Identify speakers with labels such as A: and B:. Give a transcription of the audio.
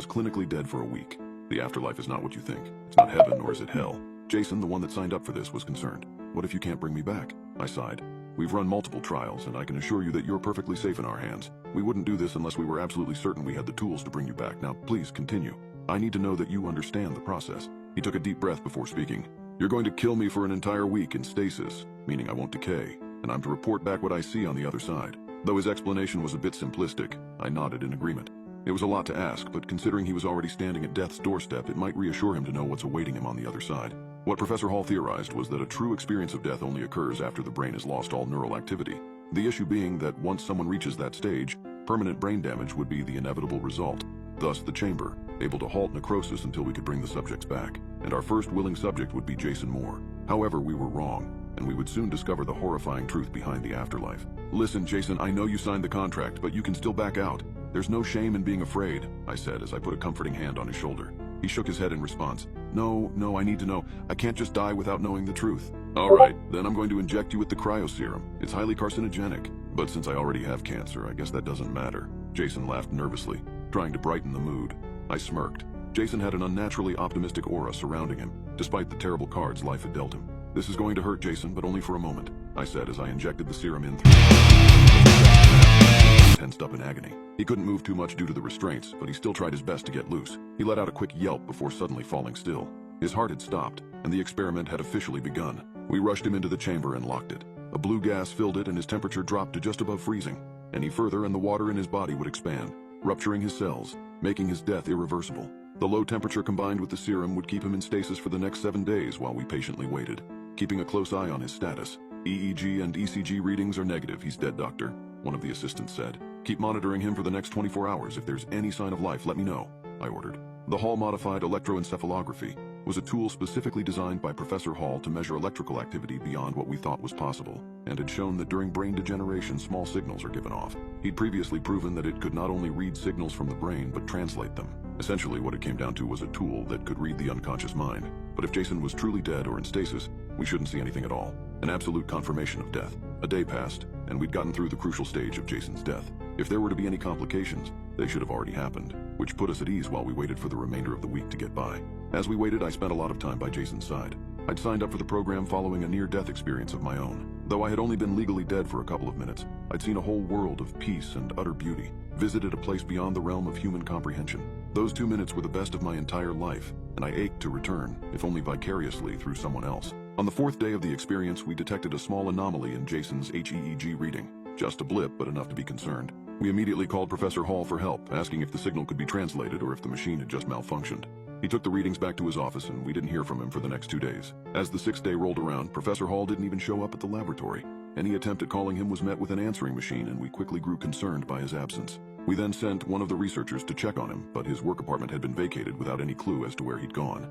A: was clinically dead for a week. The afterlife is not what you think. It's not heaven, nor is it hell. Jason, the one that signed up for this, was concerned. What if you can't bring me back? I sighed. We've run multiple trials, and I can assure you that you're perfectly safe in our hands. We wouldn't do this unless we were absolutely certain we had the tools to bring you back. Now, please continue. I need to know that you understand the process. He took a deep breath before speaking. You're going to kill me for an entire week in stasis, meaning I won't decay, and I'm to report back what I see on the other side. Though his explanation was a bit simplistic, I nodded in agreement. It was a lot to ask, but considering he was already standing at death's doorstep, it might reassure him to know what's awaiting him on the other side. What Professor Hall theorized was that a true experience of death only occurs after the brain has lost all neural activity. The issue being that once someone reaches that stage, permanent brain damage would be the inevitable result. Thus, the chamber, able to halt necrosis until we could bring the subjects back. And our first willing subject would be Jason Moore. However, we were wrong, and we would soon discover the horrifying truth behind the afterlife. Listen, Jason, I know you signed the contract, but you can still back out. There's no shame in being afraid, I said as I put a comforting hand on his shoulder. He shook his head in response. No, I need to know. I can't just die without knowing the truth. All right, then I'm going to inject you with the cryoserum. It's highly carcinogenic, but since I already have cancer, I guess that doesn't matter. Jason laughed nervously, trying to brighten the mood. I smirked. Jason had an unnaturally optimistic aura surrounding him, despite the terrible cards life had dealt him. This is going to hurt, Jason, but only for a moment, I said as I injected the serum in through tensed up in agony. He couldn't move too much due to the restraints, but he still tried his best to get loose. He let out a quick yelp before suddenly falling still. His heart had stopped, and the experiment had officially begun. We rushed him into the chamber and locked it. A blue gas filled it and his temperature dropped to just above freezing. Any further and the water in his body would expand, rupturing his cells, making his death irreversible. The low temperature combined with the serum would keep him in stasis for the next 7 days while we patiently waited, keeping a close eye on his status. EEG and ECG readings are negative. He's dead, doctor, one of the assistants said. Keep monitoring him for the next 24 hours. If there's any sign of life, let me know, I ordered. The Hall-modified electroencephalography was a tool specifically designed by Professor Hall to measure electrical activity beyond what we thought was possible, and had shown that during brain degeneration, small signals are given off. He'd previously proven that it could not only read signals from the brain, but translate them. Essentially, what it came down to was a tool that could read the unconscious mind. But if Jason was truly dead or in stasis, we shouldn't see anything at all. An absolute confirmation of death. A day passed, and we'd gotten through the crucial stage of Jason's death. If there were to be any complications, they should have already happened, which put us at ease while we waited for the remainder of the week to get by. As we waited, I spent a lot of time by Jason's side. I'd signed up for the program following a near-death experience of my own. Though I had only been legally dead for a couple of minutes, I'd seen a whole world of peace and utter beauty, visited a place beyond the realm of human comprehension. Those 2 minutes were the best of my entire life, and I ached to return, if only vicariously through someone else. On the 4th day of the experience, we detected a small anomaly in Jason's HEEG reading. Just a blip, but enough to be concerned. We immediately called Professor Hall for help, asking if the signal could be translated or if the machine had just malfunctioned. He took the readings back to his office, and we didn't hear from him for the next 2 days. As the 6th day rolled around, Professor Hall didn't even show up at the laboratory. Any attempt at calling him was met with an answering machine, and we quickly grew concerned by his absence. We then sent one of the researchers to check on him, but his work apartment had been vacated without any clue as to where he'd gone.